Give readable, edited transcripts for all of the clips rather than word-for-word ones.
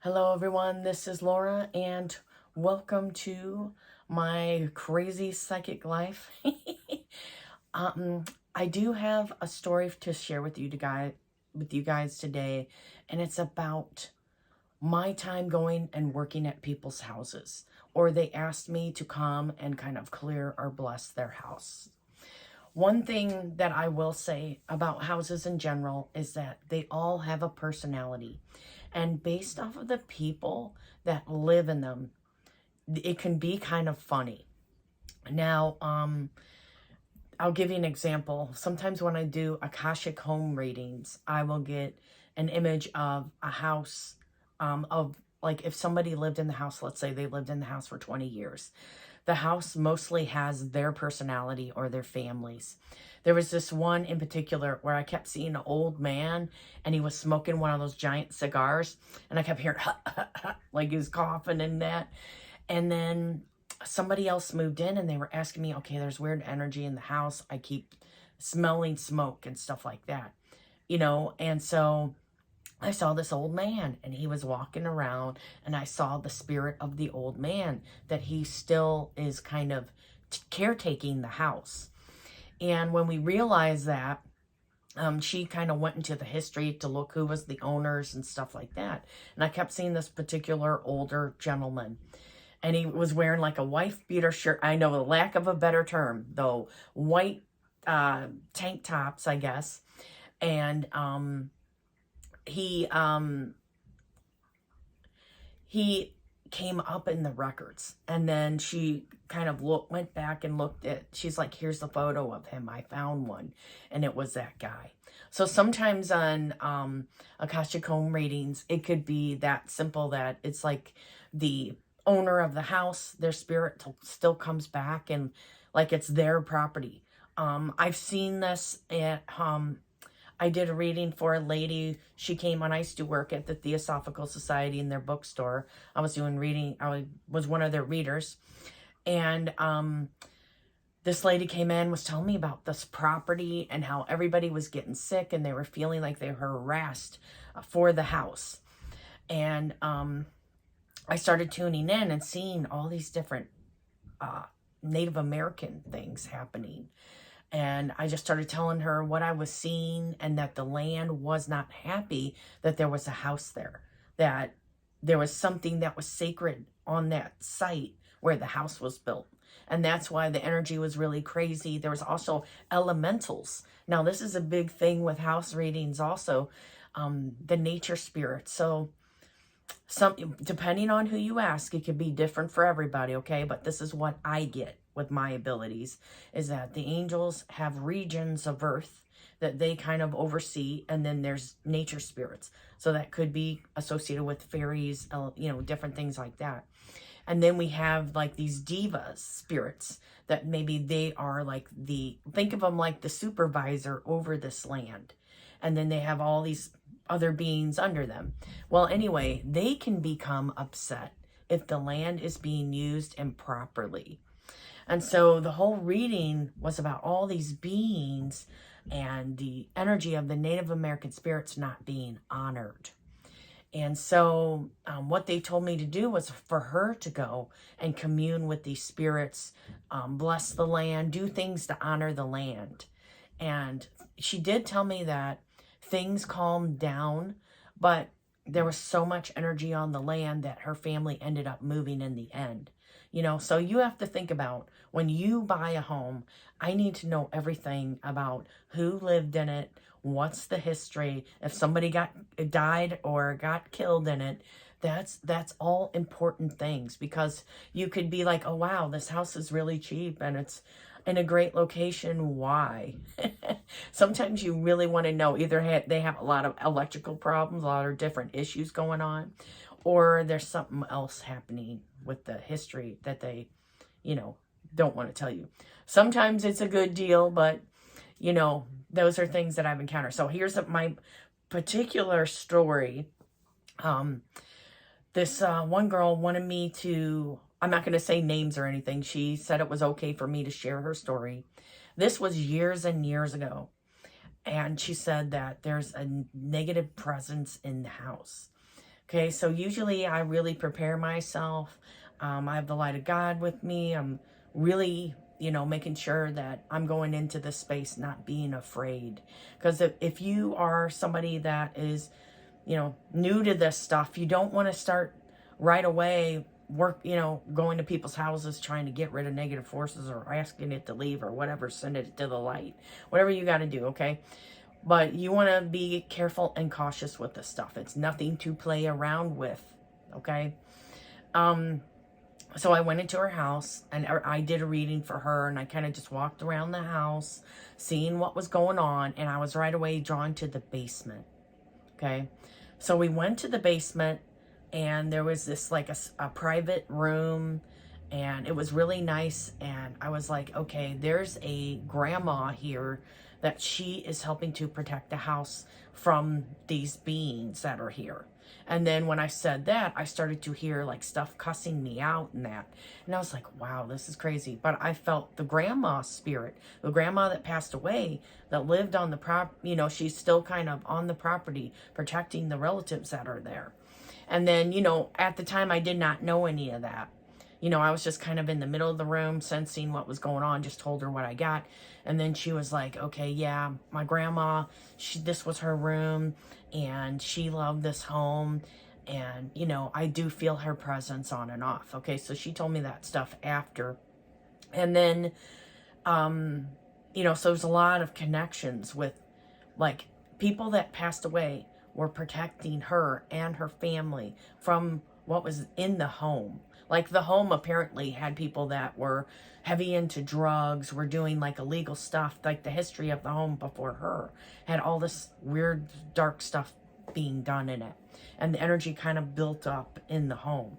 Hello, everyone. This is Laura, and welcome to my crazy psychic life. I do have a story to share with you guys today, and it's about my time going and working at people's houses, or they asked me to come and kind of clear or bless their house. One thing that I will say about houses in general is that they all have a personality. And based off of the people that live in them, it can be kind of funny. Now, I'll give you an example. Sometimes when I do Akashic home readings, I will get an image of a house, of like if somebody lived in the house, let's say they lived in the house for 20 years. The house mostly has their personality or their families. There was this one in particular where I kept seeing an old man and he was smoking one of those giant cigars, and I kept hearing like he was coughing and that. And then somebody else moved in and they were asking me, okay, there's weird energy in the house. I keep smelling smoke and stuff like that, and so I saw this old man and he was walking around, and I saw the spirit of the old man, that he still is kind of caretaking the house. And when we realized that, she kind of went into the history to look who was the owners and stuff like that. And I kept seeing this particular older gentleman, and he was wearing like a wife beater shirt. I know, the lack of a better term, though, white tank tops, I guess. And he came up in the records, and then she kind of went back and looked at, she's like, here's the photo of him, I found one, and it was that guy. So sometimes on Akashic home readings, it could be that simple, that it's like the owner of the house, their spirit still comes back and like it's their property. I've seen this at I did a reading for a lady. She came on. I used to work at the Theosophical Society in their bookstore. I was doing reading. I was one of their readers. And this lady came in, was telling me about this property and how everybody was getting sick and they were feeling like they were harassed for the house. And I started tuning in and seeing all these different Native American things happening. And I just started telling her what I was seeing, and that the land was not happy that there was a house there, that there was something that was sacred on that site where the house was built. And that's why the energy was really crazy. There was also elementals. Now, this is a big thing with house readings also, the nature spirits. So depending on who you ask, it could be different for everybody, okay? But this is what I get with my abilities, is that the angels have regions of earth that they kind of oversee, and then there's nature spirits. So that could be associated with fairies, different things like that. And then we have like these diva spirits that maybe they are like think of them like the supervisor over this land. And then they have all these other beings under them. Well, anyway, they can become upset if the land is being used improperly. And so the whole reading was about all these beings and the energy of the Native American spirits not being honored. And so what they told me to do was for her to go and commune with these spirits, bless the land, do things to honor the land. And she did tell me that things calmed down, but there was so much energy on the land that her family ended up moving in the end. So you have to think about, when you buy a home, I need to know everything about who lived in it, what's the history, if somebody died or got killed in it. That's all important things, because you could be like, oh wow, this house is really cheap and it's in a great location. Why? Sometimes you really want to know, either they have a lot of electrical problems, a lot of different issues going on, or there's something else happening with the history that they, don't want to tell you. Sometimes it's a good deal, but you know, those are things that I've encountered. So here's my particular story. This one girl wanted me to, I'm not going to say names or anything. She said it was okay for me to share her story. This was years and years ago. And she said that there's a negative presence in the house. Okay, so usually I really prepare myself. I have the light of God with me. I'm really, you know, making sure that I'm going into this space not being afraid. Because if you are somebody that is, you know, new to this stuff, you don't want to start right away going to people's houses trying to get rid of negative forces or asking it to leave or whatever, send it to the light, whatever you got to do, okay? But you want to be careful and cautious with this stuff. It's nothing to play around with, okay? So I went into her house and I did a reading for her, and I kind of just walked around the house, seeing what was going on, and I was right away drawn to the basement, okay? So we went to the basement, and there was this like a private room, and it was really nice. And I was like, okay, there's a grandma here that she is helping to protect the house from these beings that are here. And then when I said that, I started to hear like stuff cussing me out and that. And I was like, wow, this is crazy. But I felt the grandma spirit, the grandma that passed away, that lived on the she's still kind of on the property protecting the relatives that are there. And then, at the time I did not know any of that. I was just kind of in the middle of the room sensing what was going on, just told her what I got. And then she was like, okay, yeah, my grandma, this was her room and she loved this home. And, I do feel her presence on and off. Okay, so she told me that stuff after. And then, so there's a lot of connections with like people that passed away were protecting her and her family from what was in the home. Like the home apparently had people that were heavy into drugs, were doing like illegal stuff. Like the history of the home before her had all this weird dark stuff being done in it. And the energy kind of built up in the home.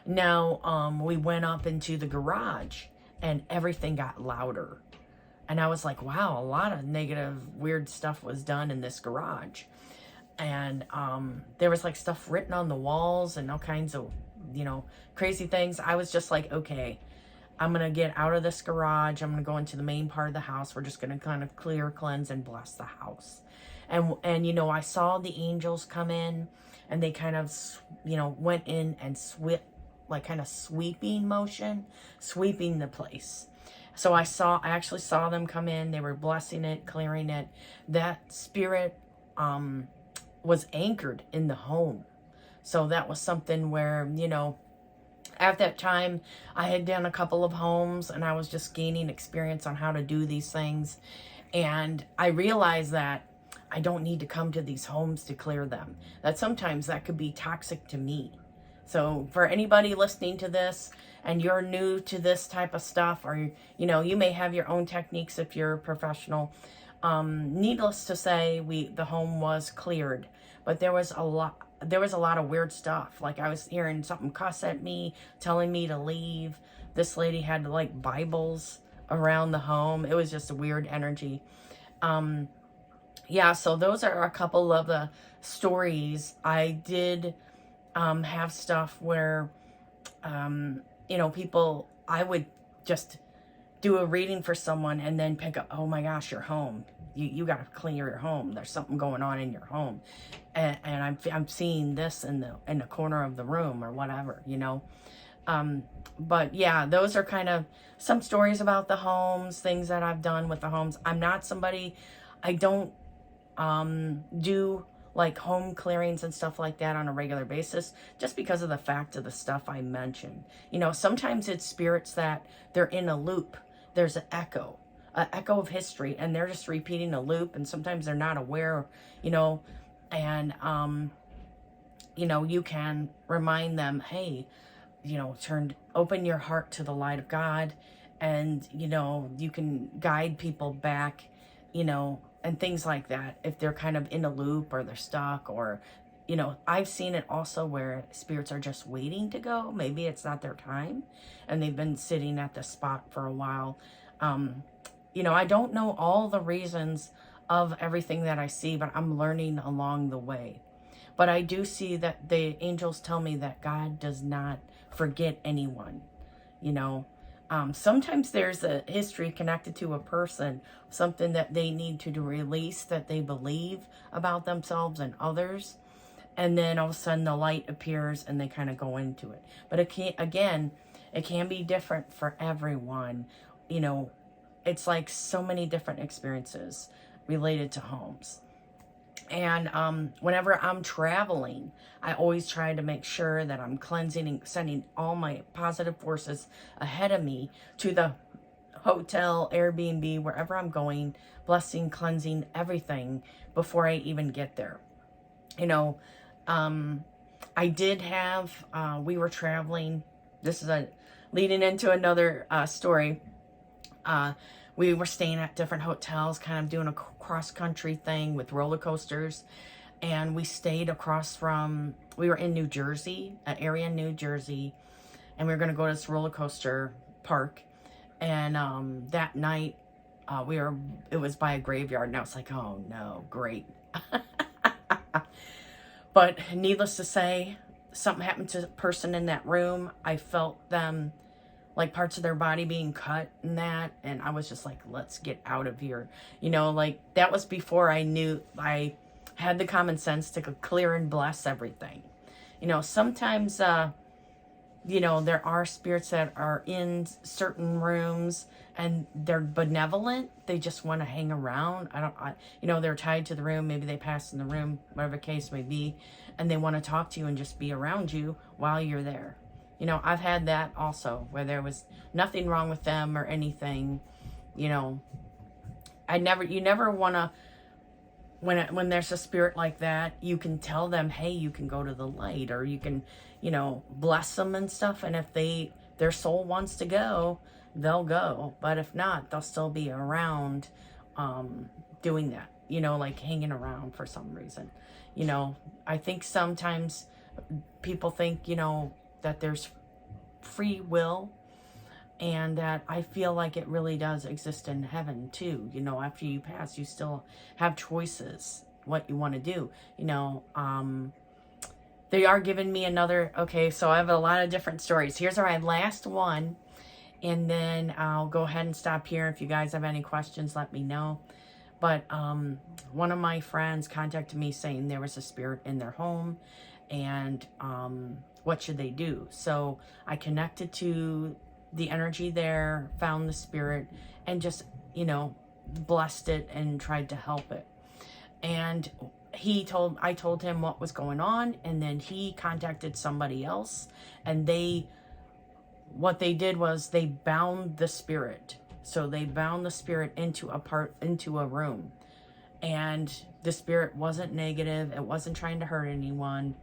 Now, we went up into the garage and everything got louder. And I was like, wow, a lot of negative, weird stuff was done in this garage. And there was like stuff written on the walls and all kinds of, crazy things. I was just like, okay, I'm going to get out of this garage. I'm going to go into the main part of the house. We're just going to kind of clear, cleanse, and bless the house. And I saw the angels come in and they kind of, went in and like kind of sweeping motion, sweeping the place. So I actually saw them come in. They were blessing it, clearing it. That spirit was anchored in the home. So that was something where, at that time I had done a couple of homes and I was just gaining experience on how to do these things. And I realized that I don't need to come to these homes to clear them. That sometimes that could be toxic to me. So for anybody listening to this and you're new to this type of stuff, or, you may have your own techniques if you're a professional. Needless to say, the home was cleared, but there was a lot of weird stuff. Like I was hearing something cuss at me, telling me to leave. This lady had like Bibles around the home. It was just a weird energy. Yeah, so those are a couple of the stories. I did have stuff where, people, I would just do a reading for someone and then pick up, oh my gosh, your home. You got to clear your home. There's something going on in your home. And I'm seeing this in the corner of the room or whatever, But yeah, those are kind of some stories about the homes, things that I've done with the homes. I'm not somebody, I don't do like home clearings and stuff like that on a regular basis, just because of the fact of the stuff I mentioned. Sometimes it's spirits that they're in a loop. There's an echo of history, and they're just repeating a loop, and sometimes they're not aware, and, you can remind them, hey, open your heart to the light of God, and, you can guide people back, and things like that, if they're kind of in a loop or they're stuck, or, I've seen it also where spirits are just waiting to go. Maybe it's not their time and they've been sitting at the spot for a while. I don't know all the reasons of everything that I see, but I'm learning along the way. But I do see that the angels tell me that God does not forget anyone. You know, sometimes there's a history connected to a person, something that they need to release that they believe about themselves and others. And then all of a sudden the light appears and they kind of go into it. But it can be different for everyone. It's like so many different experiences related to homes. And whenever I'm traveling, I always try to make sure that I'm cleansing and sending all my positive forces ahead of me to the hotel, Airbnb, wherever I'm going, blessing, cleansing, everything before I even get there. I did have, we were traveling. This is leading into another story. We were staying at different hotels, kind of doing a cross-country thing with roller coasters. And we stayed we were in New Jersey, an area in New Jersey. And we were going to go to this roller coaster park. And that night, it was by a graveyard. And I was like, oh no, great. But needless to say, something happened to the person in that room. I felt them, like parts of their body being cut and that. And I was just like, let's get out of here. That was before I knew I had the common sense to clear and bless everything. Sometimes, there are spirits that are in certain rooms and they're benevolent. They just want to hang around. They're tied to the room. Maybe they pass in the room, whatever the case may be. And they want to talk to you and just be around you while you're there. I've had that also, where there was nothing wrong with them or anything. You never want to, when there's a spirit like that, you can tell them, hey, you can go to the light, or you can, bless them and stuff. And if their soul wants to go, they'll go. But if not, they'll still be around, doing that, like hanging around for some reason. I think sometimes people think, that there's free will, and that I feel like it really does exist in heaven too. After you pass, you still have choices what you want to do. They are giving me another, okay, so I have a lot of different stories. Here's our last one, and then I'll go ahead and stop here. If you guys have any questions, let me know. But one of my friends contacted me saying there was a spirit in their home, and what should they do? So I connected to the energy there, found the spirit, and just, blessed it and tried to help it. And I told him what was going on, and then he contacted somebody else, and what they did was they bound the spirit. So they bound the spirit into a room, and the spirit wasn't negative. It wasn't trying to hurt anyone.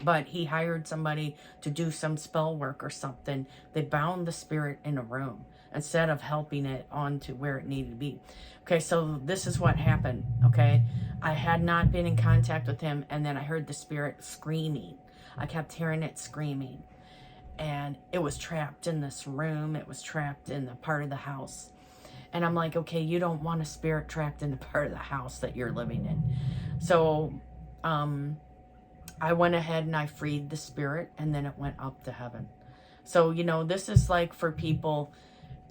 But he hired somebody to do some spell work or something. They bound the spirit in a room instead of helping it on to where it needed to be. Okay, so this is what happened, okay? I had not been in contact with him, and then I heard the spirit screaming. I kept hearing it screaming. And it was trapped in this room. It was trapped in the part of the house. And I'm like, okay, you don't want a spirit trapped in the part of the house that you're living in. So, I went ahead and I freed the spirit, and then it went up to heaven. So, this is like for people,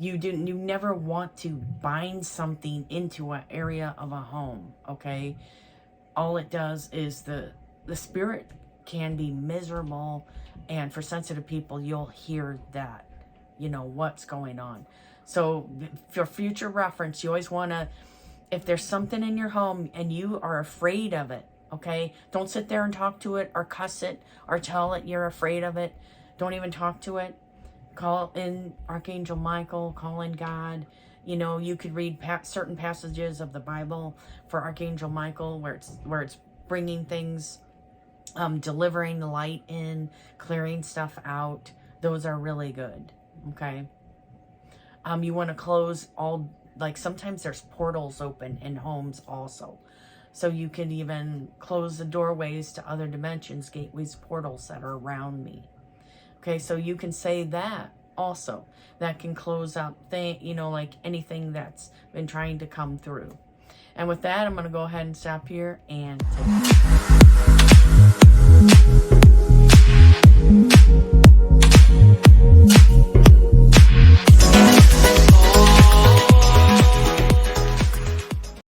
you never want to bind something into an area of a home, okay? All it does is the spirit can be miserable, and for sensitive people, you'll hear that, what's going on. So for future reference, you always want to, if there's something in your home and you are afraid of it, okay, don't sit there and talk to it or cuss it or tell it you're afraid of it. Don't even talk to it. Call in Archangel Michael, call in God. You could read certain passages of the Bible for Archangel Michael where it's bringing things, delivering the light in, clearing stuff out. Those are really good, okay? You want to close all, like sometimes there's portals open in homes also. So you can even close the doorways to other dimensions, gateways, portals that are around me. Okay, so you can say that. also that can close up like anything that's been trying to come through. And with that, I'm going to go ahead and stop here and take